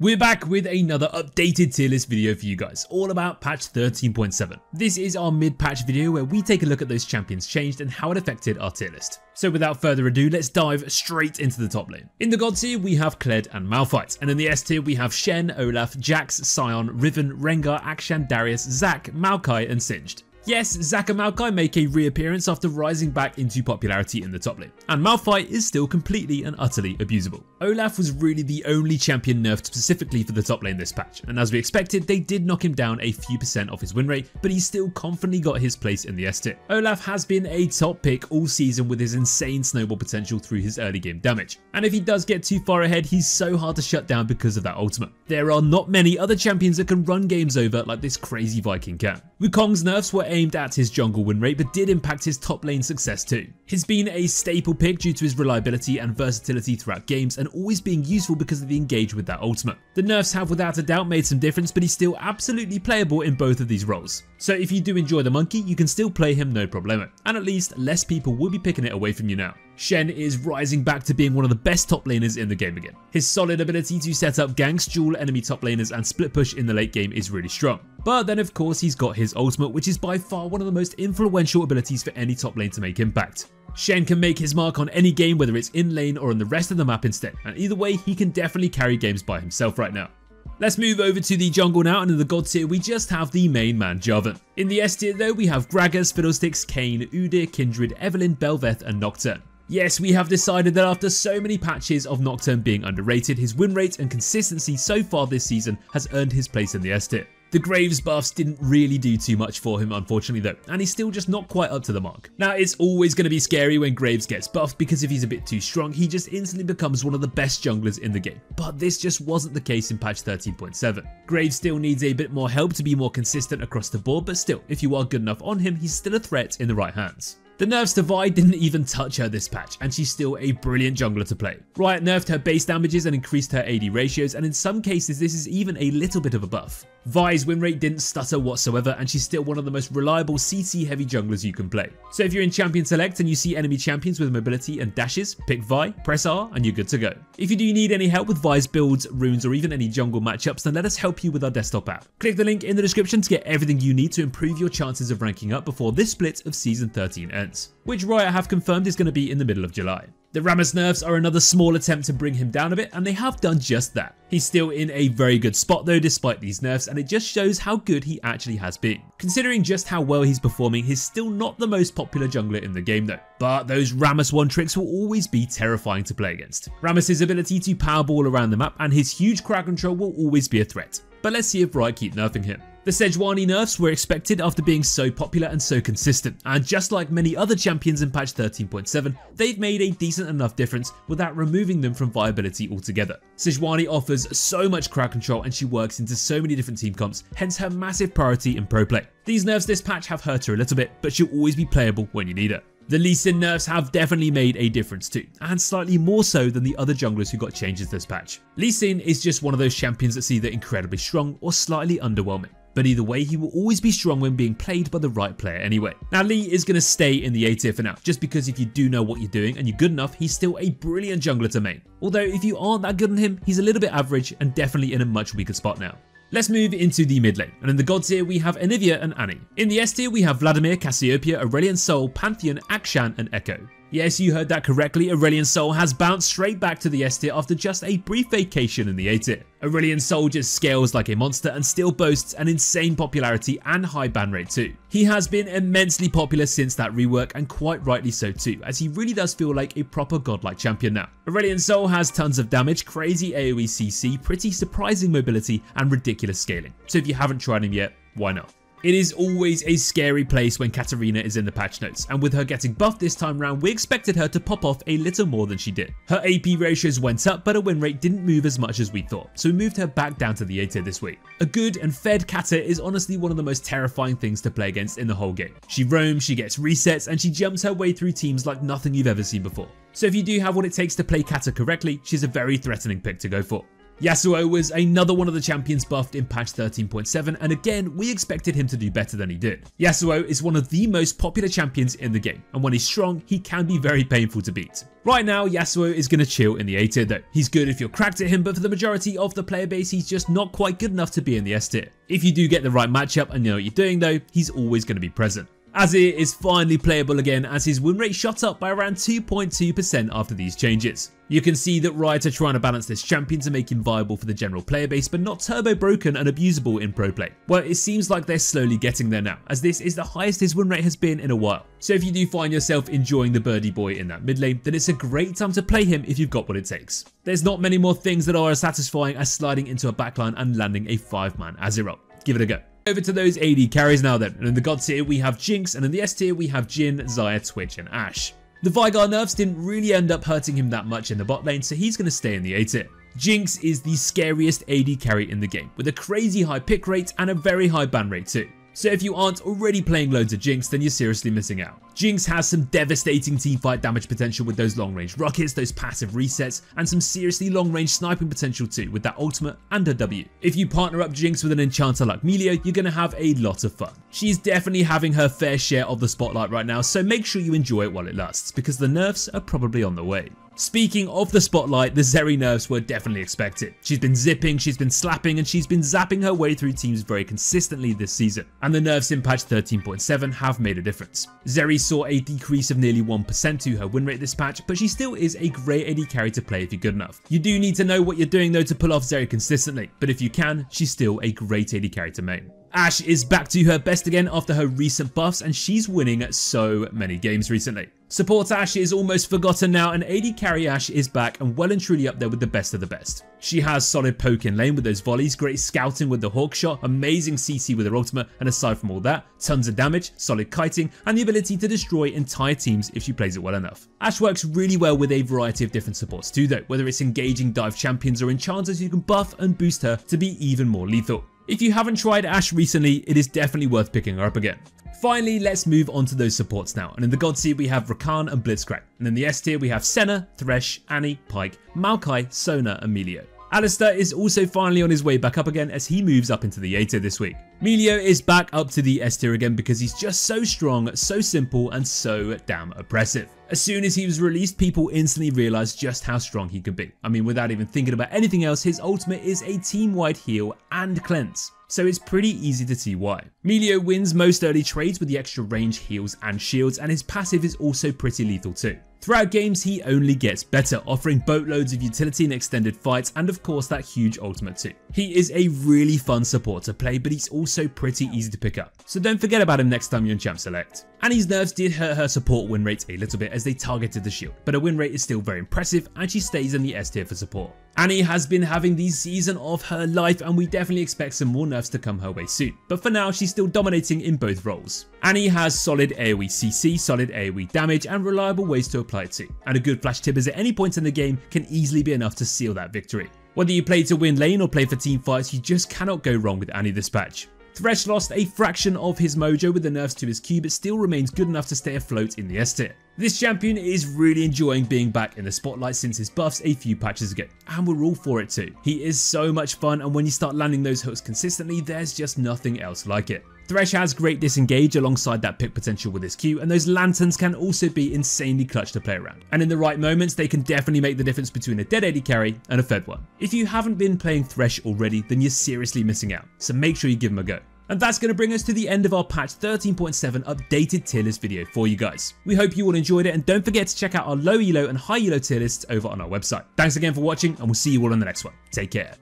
We're back with another updated tier list video for you guys, all about patch 13.7. This is our mid-patch video where we take a look at those champions changed and how it affected our tier list. So without further ado, let's dive straight into the top lane. In the God tier, we have Kled and Malphite, and in the S tier, we have Shen, Olaf, Jax, Sion, Riven, Rengar, Akshan, Darius, Zac, Maokai, and Singed. Yes, Zac and Maokai make a reappearance after rising back into popularity in the top lane, and Malphite is still completely and utterly abusable. Olaf was really the only champion nerfed specifically for the top lane this patch, and as we expected, they did knock him down a few percent off his win rate, but he still confidently got his place in the S tier. Olaf has been a top pick all season with his insane snowball potential through his early game damage, and if he does get too far ahead, he's so hard to shut down because of that ultimate. There are not many other champions that can run games over like this crazy Viking can. Wukong's nerfs were aimed at his jungle win rate but did impact his top lane success too. He's been a staple pick due to his reliability and versatility throughout games and always being useful because of the engage with that ultimate. The nerfs have without a doubt made some difference, but he's still absolutely playable in both of these roles. So if you do enjoy the monkey, you can still play him no problemo, and at least less people will be picking it away from you now. Shen is rising back to being one of the best top laners in the game again. His solid ability to set up ganks, duel enemy top laners and split push in the late game is really strong. But then of course he's got his ultimate, which is by far one of the most influential abilities for any top lane to make impact. Shen can make his mark on any game, whether it's in lane or on the rest of the map instead, and either way he can definitely carry games by himself right now. Let's move over to the jungle now, and in the God tier we just have the main man Jarvan. In the S tier though we have Gragas, Fiddlesticks, Kayn, Udyr, Kindred, Evelynn, Bel'Veth and Nocturne. Yes, we have decided that after so many patches of Nocturne being underrated, his win rate and consistency so far this season has earned his place in the S tier. The Graves buffs didn't really do too much for him unfortunately though, and he's still just not quite up to the mark. Now it's always going to be scary when Graves gets buffed because if he's a bit too strong, he just instantly becomes one of the best junglers in the game. But this just wasn't the case in patch 13.7. Graves still needs a bit more help to be more consistent across the board, but still, if you are good enough on him, he's still a threat in the right hands. The nerfs to Vi didn't even touch her this patch, and she's still a brilliant jungler to play. Riot nerfed her base damages and increased her AD ratios, and in some cases this is even a little bit of a buff. Vi's win rate didn't stutter whatsoever, and she's still one of the most reliable CC heavy junglers you can play. So if you're in Champion Select and you see enemy champions with mobility and dashes, pick Vi, press R, and you're good to go. If you do need any help with Vi's builds, runes, or even any jungle matchups, then let us help you with our desktop app. Click the link in the description to get everything you need to improve your chances of ranking up before this split of Season 13 ends, which Riot have confirmed is going to be in the middle of July. The Rammus nerfs are another small attempt to bring him down a bit, and they have done just that. He's still in a very good spot though despite these nerfs, and it just shows how good he actually has been. Considering just how well he's performing, he's still not the most popular jungler in the game though. But those Rammus one tricks will always be terrifying to play against. Rammus's ability to powerball around the map and his huge crowd control will always be a threat. But let's see if Riot keep nerfing him. The Sejuani nerfs were expected after being so popular and so consistent, and just like many other champions in patch 13.7, they've made a decent enough difference without removing them from viability altogether. Sejuani offers so much crowd control and she works into so many different team comps, hence her massive priority in pro play. These nerfs this patch have hurt her a little bit, but she'll always be playable when you need her. The Lee Sin nerfs have definitely made a difference too, and slightly more so than the other junglers who got changes this patch. Lee Sin is just one of those champions that's either incredibly strong or slightly underwhelming. But either way, he will always be strong when being played by the right player anyway. Now Lee is going to stay in the A tier for now, just because if you do know what you're doing and you're good enough, he's still a brilliant jungler to main. Although if you aren't that good on him, he's a little bit average and definitely in a much weaker spot now. Let's move into the mid lane, and in the God tier we have Anivia and Annie. In the S tier we have Vladimir, Cassiopeia, Aurelion Sol, Pantheon, Akshan and Echo. Yes, you heard that correctly, Aurelion Sol has bounced straight back to the S tier after just a brief vacation in the A tier. Aurelion Sol just scales like a monster and still boasts an insane popularity and high ban rate too. He has been immensely popular since that rework, and quite rightly so too, as he really does feel like a proper godlike champion now. Aurelion Sol has tons of damage, crazy AoE CC, pretty surprising mobility and ridiculous scaling. So if you haven't tried him yet, why not? It is always a scary place when Katarina is in the patch notes, and with her getting buffed this time round, we expected her to pop off a little more than she did. Her AP ratios went up, but her win rate didn't move as much as we thought, so we moved her back down to the A tier this week. A good and fed Kata is honestly one of the most terrifying things to play against in the whole game. She roams, she gets resets, and she jumps her way through teams like nothing you've ever seen before. So if you do have what it takes to play Kata correctly, she's a very threatening pick to go for. Yasuo was another one of the champions buffed in patch 13.7, and again, we expected him to do better than he did. Yasuo is one of the most popular champions in the game, and when he's strong, he can be very painful to beat. Right now, Yasuo is going to chill in the A tier though. He's good if you're cracked at him, but for the majority of the player base, he's just not quite good enough to be in the S tier. If you do get the right matchup and you know what you're doing though, he's always going to be present. Azir is finally playable again as his win rate shot up by around 2.2% after these changes. You can see that Riot are trying to balance this champion to make him viable for the general player base but not turbo broken and abusable in pro play. Well, it seems like they're slowly getting there now, as this is the highest his win rate has been in a while. So if you do find yourself enjoying the birdie boy in that mid lane, then it's a great time to play him if you've got what it takes. There's not many more things that are as satisfying as sliding into a backline and landing a 5-man Azir ult. Give it a go. Over to those AD carries now then, and in the God tier we have Jinx, and in the S tier we have Jhin, Xayah, Twitch and Ashe. The Veigar nerfs didn't really end up hurting him that much in the bot lane, so he's going to stay in the A tier. Jinx is the scariest AD carry in the game, with a crazy high pick rate and a very high ban rate too. So if you aren't already playing loads of Jinx, then you're seriously missing out. Jinx has some devastating teamfight damage potential with those long range rockets, those passive resets, and some seriously long range sniping potential too with that ultimate and her W. If you partner up Jinx with an enchanter like Milio, you're going to have a lot of fun. She's definitely having her fair share of the spotlight right now, so make sure you enjoy it while it lasts, because the nerfs are probably on the way. Speaking of the spotlight, the Zeri nerfs were definitely expected. She's been zipping, she's been slapping, and she's been zapping her way through teams very consistently this season, and the nerfs in patch 13.7 have made a difference. Zeri saw a decrease of nearly 1% to her win rate this patch, but she still is a great AD carry to play if you're good enough. You do need to know what you're doing though to pull off Zeri consistently, but if you can, she's still a great AD carry to main. Ashe is back to her best again after her recent buffs, and she's winning so many games recently. Support Ashe is almost forgotten now, and AD carry Ashe is back and well and truly up there with the best of the best. She has solid poke in lane with those volleys, great scouting with the hawk shot, amazing CC with her ultimate, and aside from all that, tons of damage, solid kiting, and the ability to destroy entire teams if she plays it well enough. Ashe works really well with a variety of different supports too though, whether it's engaging dive champions or enchanters who can buff and boost her to be even more lethal. If you haven't tried Ashe recently, it is definitely worth picking her up again. Finally, let's move on to those supports now, and in the God tier we have Rakan and Blitzcrank, and in the S tier we have Senna, Thresh, Annie, Pyke, Maokai, Sona and Milio. Alistar is also finally on his way back up again as he moves up into the A tier this week. Milio is back up to the S tier again because he's just so strong, so simple and so damn oppressive. As soon as he was released, people instantly realized just how strong he could be. I mean, without even thinking about anything else, his ultimate is a team-wide heal and cleanse, so it's pretty easy to see why. Milio wins most early trades with the extra range, heals and shields, and his passive is also pretty lethal too. Throughout games, he only gets better, offering boatloads of utility in extended fights and of course that huge ultimate too. He is a really fun support to play, but he's also pretty easy to pick up, so don't forget about him next time you're in Champ Select. Annie's nerfs did hurt her support win rate a little bit as they targeted the shield, but her win rate is still very impressive and she stays in the S tier for support. Annie has been having the season of her life and we definitely expect some more nerfs to come her way soon, but for now she's still dominating in both roles. Annie has solid AoE CC, solid AoE damage and reliable ways to apply it to, and a good flash tippers at any point in the game can easily be enough to seal that victory. Whether you play to win lane or play for team fights, you just cannot go wrong with Annie this patch. Thresh lost a fraction of his mojo with the nerfs to his Q, but still remains good enough to stay afloat in the S tier. This champion is really enjoying being back in the spotlight since his buffs a few patches ago, and we're all for it too. He is so much fun, and when you start landing those hooks consistently, there's just nothing else like it. Thresh has great disengage alongside that pick potential with his Q, and those lanterns can also be insanely clutch to play around. And in the right moments, they can definitely make the difference between a dead AD carry and a fed one. If you haven't been playing Thresh already, then you're seriously missing out, so make sure you give him a go. And that's going to bring us to the end of our patch 13.7 updated tier list video for you guys. We hope you all enjoyed it, and don't forget to check out our low elo and high elo tier lists over on our website. Thanks again for watching, and we'll see you all on the next one. Take care.